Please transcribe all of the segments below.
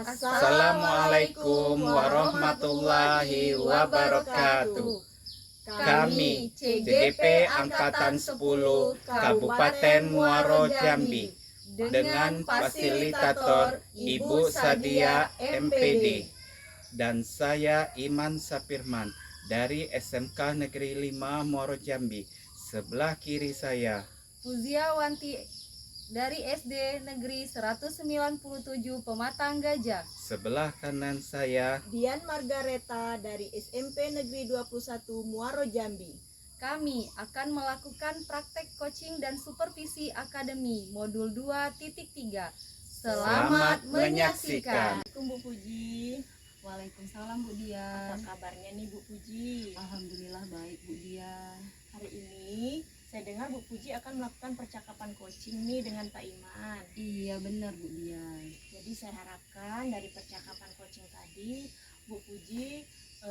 Assalamualaikum warahmatullahi wabarakatuh. Kami CGP Angkatan 10 Kabupaten Muaro Jambi dengan fasilitator Ibu Sadia MPD dan saya Iman Sapirman dari SMK Negeri 5 Muaro Jambi. Sebelah kiri saya Fuzia Wanti dari SD Negeri 197 Pematang Gajah. Sebelah kanan saya Dian Margareta dari SMP Negeri 21 Muaro Jambi. Kami akan melakukan praktek coaching dan supervisi akademi modul 2.3. Selamat menyaksikan. Assalamualaikum Bu Puji. Waalaikumsalam Bu Dian. Apa kabarnya nih Bu Puji? Alhamdulillah baik Bu Dian. Hari ini saya dengar Bu Puji akan melakukan percakapan coaching nih dengan Pak Iman. Iya benar Bu Dian. Jadi saya harapkan dari percakapan coaching tadi Bu Puji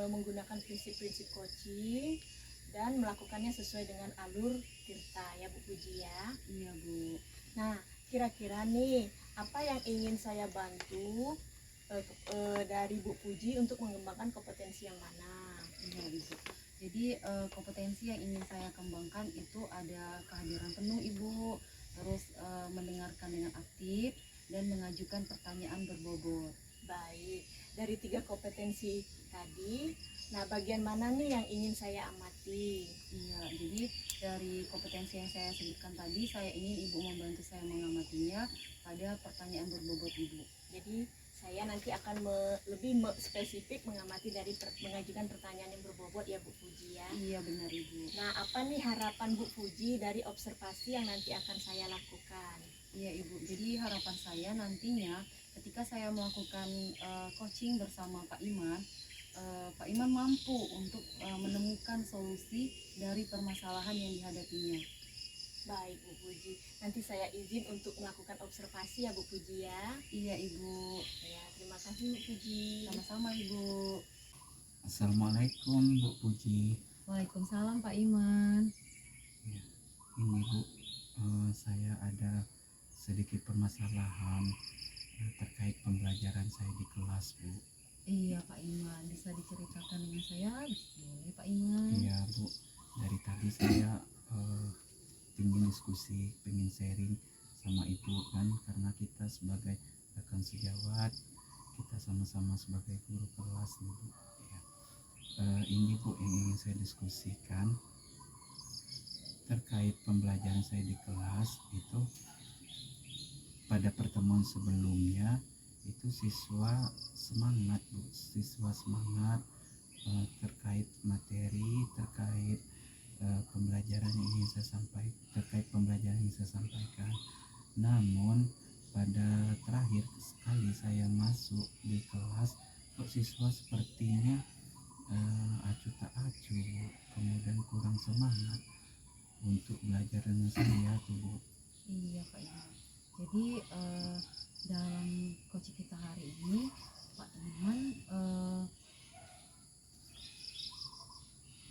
menggunakan prinsip-prinsip coaching dan melakukannya sesuai dengan alur tirta ya Bu Puji ya. Iya Bu. Nah, kira-kira nih apa yang ingin saya bantu dari Bu Puji untuk mengembangkan kompetensi yang mana? Iya Ibu. Jadi kompetensi yang ingin saya kembangkan itu ada kehadiran penuh Ibu, terus mendengarkan dengan aktif dan mengajukan pertanyaan berbobot. Baik, dari 3 kompetensi tadi, nah bagian mana nih yang ingin saya amati? Iya, jadi dari kompetensi yang saya sebutkan tadi, saya ingin Ibu membantu saya mengamatinya pada pertanyaan berbobot Ibu. Jadi saya nanti akan lebih spesifik mengamati dari mengajukan pertanyaan yang berbobot ya Bu Puji ya. Iya benar Ibu. Nah, apa nih harapan Bu Puji dari observasi yang nanti akan saya lakukan? Iya Ibu, jadi harapan saya nantinya ketika saya melakukan coaching bersama Pak Iman, Pak Iman mampu untuk menemukan solusi dari permasalahan yang dihadapinya. Baik Bu Puji, nanti saya izin untuk melakukan observasi ya Bu Puji ya. Iya Ibu. Ya, terima kasih Bu Puji. Sama-sama Ibu. Assalamualaikum Bu Puji. Waalaikumsalam Pak Iman. Ya, ini Bu, saya ada sedikit permasalahan terkait pembelajaran saya di kelas Bu. Iya Pak Iman, bisa diceritakan dengan saya? Boleh Pak Iman. Iya Bu, dari tadi saya ingin diskusi, pengen sharing sama Ibu kan, karena kita sebagai rekan sejawat, kita sama-sama sebagai guru kelas nih Bu. Ya. Ini Bu yang ingin saya diskusikan terkait pembelajaran saya di kelas itu. Pada pertemuan sebelumnya itu siswa semangat Bu, siswa semangat terkait materi, terkait pembelajaran yang ingin saya sampaikan, terkait pembelajaran yang saya sampaikan. Namun pada terakhir sekali saya masuk di kelas, kok siswa sepertinya acuh tak acuh Bu, kemudian kurang semangat untuk belajar dengan saya tuh Bu. Iya Pak Iman. Jadi dalam coaching kita hari ini Pak Iman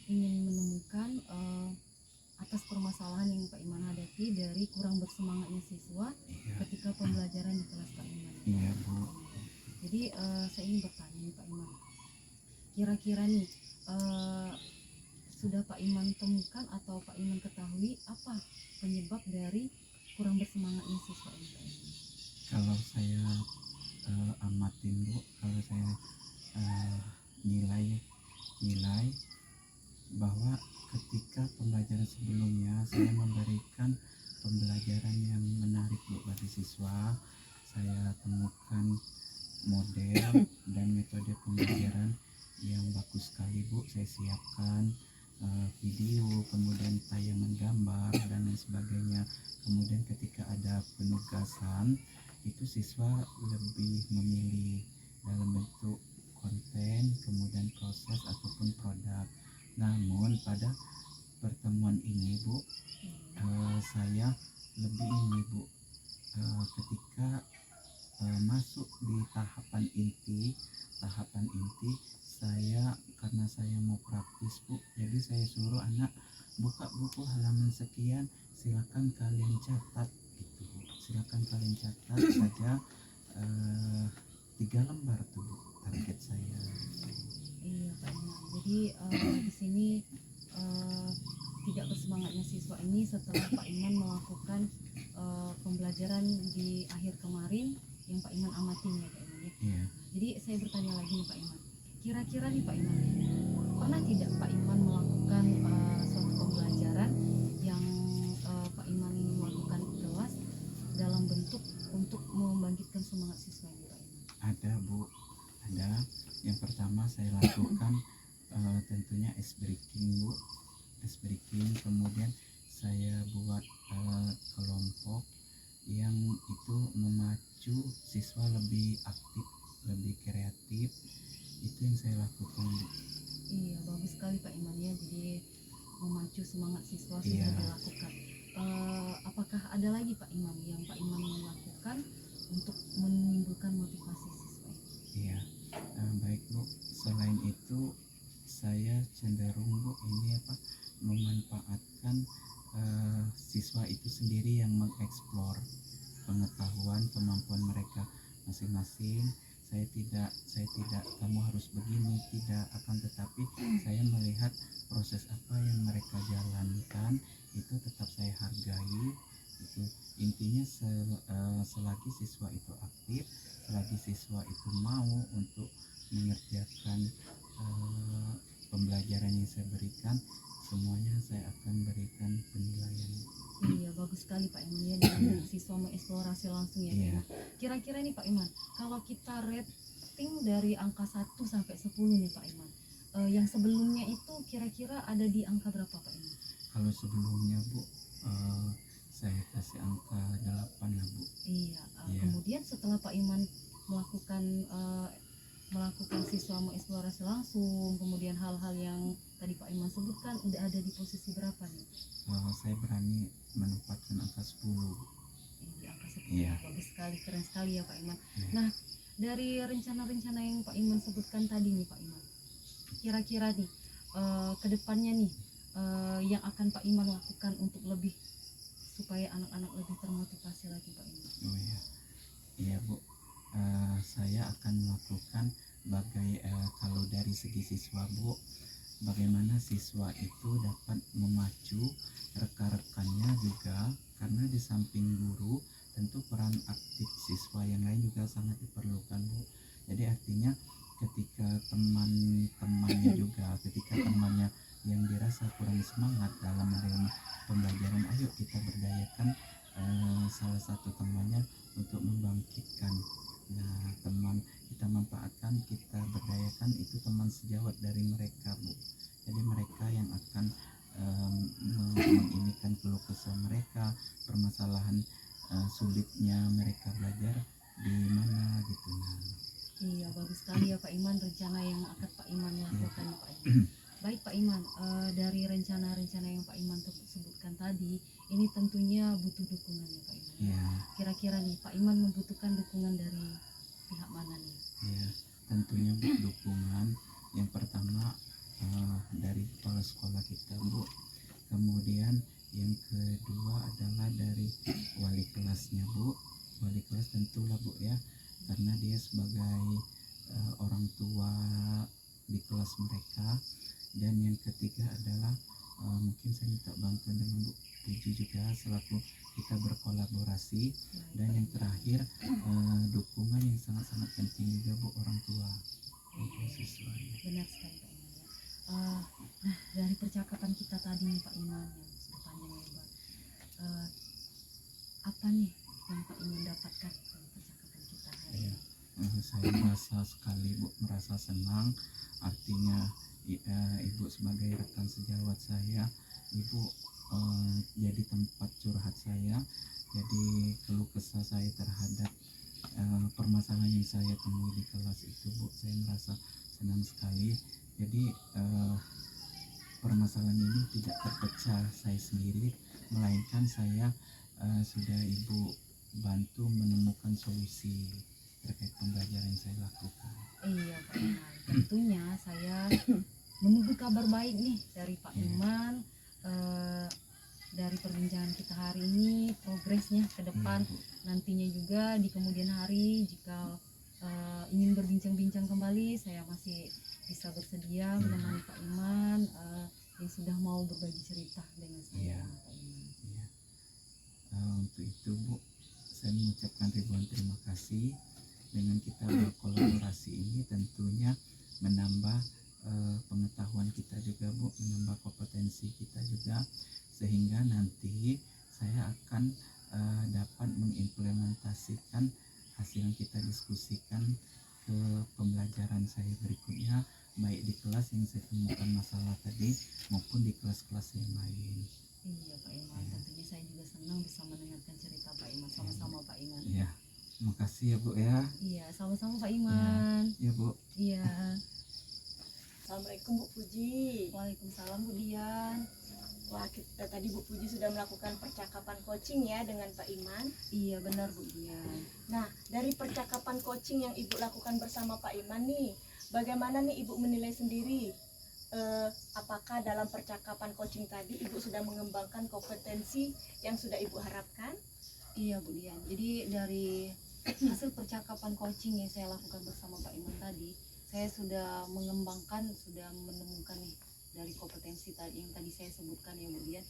ingin menemukan atas permasalahan yang Pak Iman hadapi dari kurang bersemangatnya siswa ketika pembelajaran di kelas Pak Iman. Iya Bu. Jadi saya ingin bertanya nih Pak Iman, kira-kira nih sudah Pak Iman temukan atau Pak Iman ketahui apa penyebab dari kurang bersemangatnya siswa ini Pak Iman? Kalau saya amatin Bu, kalau saya nilai bahwa ketika pembelajaran sebelumnya saya memberikan pembelajaran yang menarik Bu bagi siswa, saya temukan model dan metode pembelajaran yang bagus sekali Bu. Saya siapkan video, kemudian tayangan gambar dan lain sebagainya. Kemudian ketika ada penugasan itu siswa lebih memilih dalam bentuk konten, kemudian proses ataupun produk. Namun pada pertemuan ini Bu, saya lebih ini Bu, ketika masuk di tahapan inti saya, karena saya mau praktis Bu, jadi saya suruh anak buka buku halaman sekian, silakan kalian catat gitu Bu. Silakan kalian catat saja 3 lembar gambar tuh Bu, target saya. Iya Pak Iman. Jadi di sini eh, tidak bersemangatnya siswa ini setelah Pak Iman melakukan pembelajaran di akhir kemarin yang Pak Iman amatin ya Pak Iman ya. Iya. Jadi saya bertanya lagi nih Pak Iman. Kira-kira nih Pak Iman, pernah tidak Pak Iman melakukan suatu pembelajaran yang Pak Iman melakukan di kelas dalam bentuk untuk membangkitkan semangat siswa ini Pak Iman? Ada Bu, ada. Yang pertama saya lakukan tentunya ice breaking Bu, ice breaking. Kemudian saya buat kelompok yang itu memacu siswa lebih aktif, lebih kreatif. Itu yang saya lakukan Bu. Iya, bagus sekali Pak Iman ya. Jadi memacu semangat siswa sudah Iya. dilakukan. Apakah ada lagi Pak Iman yang Pak Iman lakukan untuk menimbulkan motivasi siswa ini? Iya, baik Bu. Selain itu saya cenderung Bu ini memanfaatkan siswa itu sendiri yang mengeksplor pengetahuan kemampuan mereka masing-masing. Saya tidak kamu harus begini, tidak, akan tetapi saya melihat proses apa yang mereka jalankan itu tetap saya hargai. Itu intinya selagi siswa itu aktif, selagi siswa itu mau untuk mengerjakan pembelajaran yang saya berikan, semuanya saya akan berikan penilaian. Iya, bagus sekali Pak Iman ya, dengan siswa mengeksplorasi langsung ya Pak Iya. Iman. Kira-kira nih Pak Iman, kalau kita rating dari angka 1 sampai 10 nih Pak Iman, yang sebelumnya itu kira-kira ada di angka berapa Pak Iman? Kalau sebelumnya Bu, saya kasih angka 8 lah Bu. Iya, Iya. kemudian setelah Pak Iman melakukan siswa mengeksplorasi langsung, kemudian hal-hal yang tadi Pak Iman sebutkan, udah ada di posisi berapa nih? Saya berani menempatkan angka 10. Di angka 10. Iya. Bagus sekali, keren sekali ya Pak Iman. Iya. Nah, dari rencana-rencana yang Pak Iman sebutkan tadi nih Pak Iman, kira-kira nih kedepannya nih yang akan Pak Iman lakukan untuk lebih supaya anak-anak lebih termotivasi lagi Pak Iman? Oh iya, iya Bu. Saya akan melakukan kalau dari segi siswa Bu, bagaimana siswa itu dapat memacu rekan-rekannya juga, karena di samping guru tentu peran aktif siswa yang lain juga sangat diperlukan Bu. Jadi artinya ketika teman-temannya juga, ketika temannya yang dirasa kurang semangat dalam pembelajaran, ayo kita berdayakan salah satu temannya untuk membangkitkan. Nah, teman kita manfaatkan, kita berdayakan itu teman sejawat dari mereka Bu. Jadi mereka yang akan menginikan keluh kesah mereka, permasalahan sulitnya mereka belajar di mana gitu. Nah, Iya, bagus sekali ya Pak Iman rencana yang akan Pak Iman lakukan ya Pak Iman. Baik Pak Iman, dari rencana-rencana yang Pak Iman sebutkan tadi, ini tentunya butuh dukungan ya Pak Iman. ya, Kira-kira nih Pak Iman membutuhkan dukungan dari pihak mana nih? ya, tentunya Bu, dukungan yang pertama dari kepala sekolah kita Bu. Kemudian yang kedua adalah dari wali kelasnya Bu. Wali kelas tentulah Bu ya, karena dia sebagai orang tua di kelas mereka. Dan yang ketiga adalah mungkin saya minta bantuan dengan Bu Puji juga selaku kita berkolaborasi. Dan yang terakhir dukungan yang sangat-sangat penting juga Bu, orang tua untuk siswa. Benar sekali Pak Iman ya. Nah, dari percakapan kita tadi nih Pak Iman yang sudah panjang lebar, apa nih yang Pak Iman dapatkan dari percakapan kita hari Iya. ini? Saya merasa sekali Bu, merasa senang. Artinya Ibu sebagai rekan sejawat saya, Ibu jadi tempat curhat saya, jadi keluh kesah saya terhadap permasalahan yang saya temui di kelas itu Bu. Saya merasa senang sekali. Jadi permasalahan ini tidak terpecah saya sendiri, melainkan saya sudah Ibu bantu menemukan solusi terkait pembelajaran yang saya lakukan. Iya Pak Iman, tentunya saya menunggu kabar baik nih dari Pak Iman, dari perbincangan kita hari ini, progresnya ke depan, Iya, Bu. nantinya juga di kemudian hari jika ingin berbincang berbincang-bincang kembali. Saya masih bisa bersedia menemani Pak Iman yang sudah mau berbagi cerita dengan saya. Iya. Pak Iman. Iya. Untuk itu Bu, saya mengucapkan ribuan terima kasih. Dengan kita berkolaborasi ini tentunya menambah pengetahuan kita juga Bu, menambah kompetensi kita juga, sehingga nanti saya akan dapat mengimplementasikan hasil yang kita diskusikan ke pembelajaran saya berikutnya, baik di kelas yang saya temukan masalah tadi maupun di kelas-kelas yang lain. Iya Pak Iman, tentunya saya juga senang bisa mendengarkan cerita Pak Iman. Sama-sama Pak Iman. Iya, terima kasih ya Bu ya. Iya, sama-sama Pak Iman. Ya Bu. Iya. Assalamualaikum Bu Puji. Waalaikumsalam Bu Dian. Wah, tadi Bu Puji sudah melakukan percakapan coaching ya dengan Pak Iman. Iya benar Bu Dian. Nah, dari percakapan coaching yang Ibu lakukan bersama Pak Iman nih, bagaimana nih Ibu menilai sendiri? Apakah dalam percakapan coaching tadi Ibu sudah mengembangkan kompetensi yang sudah Ibu harapkan? Iya Bu Dian. Jadi dari hasil percakapan coaching yang saya lakukan bersama Pak Iman tadi, saya sudah mengembangkan, sudah menemukan nih dari kompetensi tadi yang tadi saya sebutkan ya Bu Dian,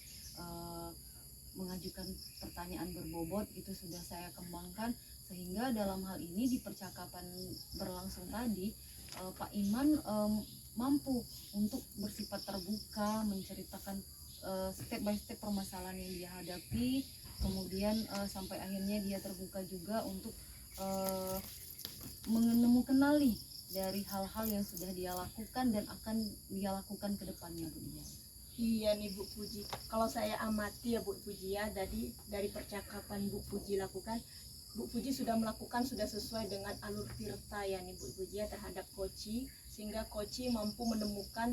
mengajukan pertanyaan berbobot itu sudah saya kembangkan, sehingga dalam hal ini di percakapan berlangsung tadi Pak Iman mampu untuk bersifat terbuka, menceritakan step by step permasalahan yang dia hadapi, kemudian sampai akhirnya dia terbuka juga untuk mengenali dari hal-hal yang sudah dia lakukan dan akan dia lakukan ke depannya Bu Dian. Iya nih Bu Puji, kalau saya amati ya Bu Puji ya, dari percakapan Bu Puji lakukan, Bu Puji sudah melakukan, sudah sesuai dengan alur tirta ya nih Bu Puji ya terhadap Koci, sehingga Koci mampu menemukan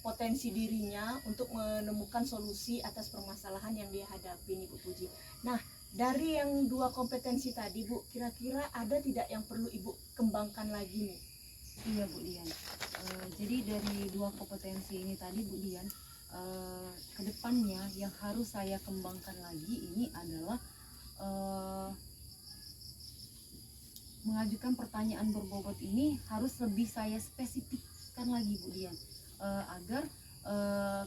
potensi dirinya untuk menemukan solusi atas permasalahan yang dia hadapi nih Bu Puji. Nah, dari yang dua kompetensi tadi Bu, kira-kira ada tidak yang perlu Ibu kembangkan lagi nih? Iya Bu Dian. Jadi dari dua kompetensi ini tadi Bu Dian, kedepannya yang harus saya kembangkan lagi ini adalah mengajukan pertanyaan berbobot ini harus lebih saya spesifikkan lagi Bu Dian, agar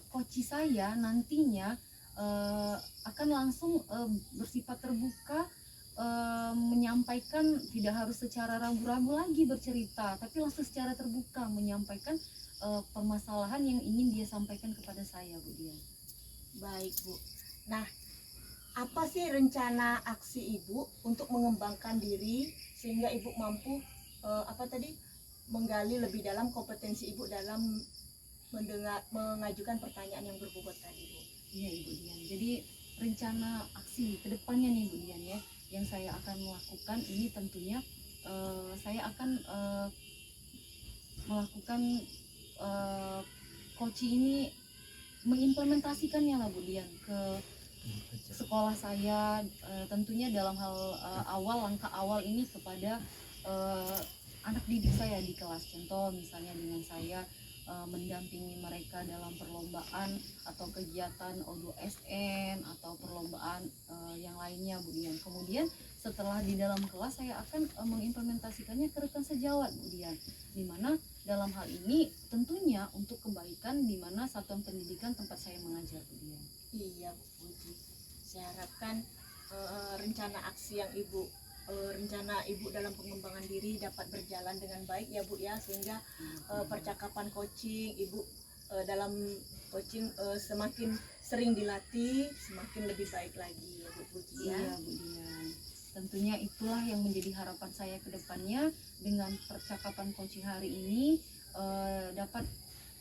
coach saya nantinya akan langsung bersifat terbuka, menyampaikan, tidak harus secara ragu-ragu lagi bercerita, tapi langsung secara terbuka menyampaikan permasalahan yang ingin dia sampaikan kepada saya Bu Dian. Baik Bu. Nah, apa sih rencana aksi Ibu untuk mengembangkan diri sehingga Ibu mampu menggali lebih dalam kompetensi Ibu dalam mengajukan pertanyaan yang berbobot tadi Bu? Iya Ibu Dian. Jadi rencana aksi kedepannya nih Bu Dian ya, yang saya akan lakukan ini tentunya saya akan melakukan coaching ini, mengimplementasikannya lah Bu Dian ke sekolah saya, tentunya dalam hal langkah awal ini kepada anak didik saya di kelas. Contoh misalnya dengan saya mendampingi mereka dalam perlombaan atau kegiatan O2SN atau perlombaan yang lainnya Bu Dian. Kemudian setelah di dalam kelas saya akan mengimplementasikannya ke rekan sejawat Bu Dian, dimana dalam hal ini tentunya untuk kebaikan dimana satuan pendidikan tempat saya mengajar Bu Dian. Iya Bu Puji, saya harapkan rencana aksi yang rencana Ibu dalam pengembangan diri dapat berjalan dengan baik ya Bu ya, sehingga percakapan coaching Ibu dalam coaching semakin sering dilatih, semakin lebih baik lagi ya Bu Puji ya. Iya Bu Dian, tentunya itulah yang menjadi harapan saya ke depannya. Dengan percakapan coaching hari ini dapat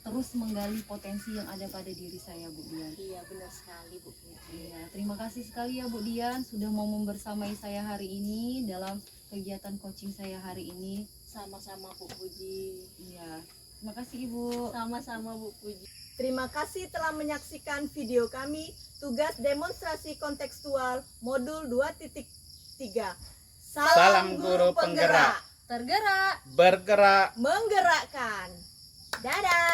terus menggali potensi yang ada pada diri saya Bu Dian. Iya benar sekali Bu Puji. Iya, terima kasih sekali ya Bu Dian sudah mau membersamai saya hari ini dalam kegiatan coaching saya hari ini. Sama-sama Bu Puji. Iya, terima kasih Ibu. Sama-sama Bu Puji. Terima kasih telah menyaksikan video kami tugas demonstrasi kontekstual modul 2.3. Salam guru penggerak. Tergerak, Bergerak. menggerakkan. Dadah.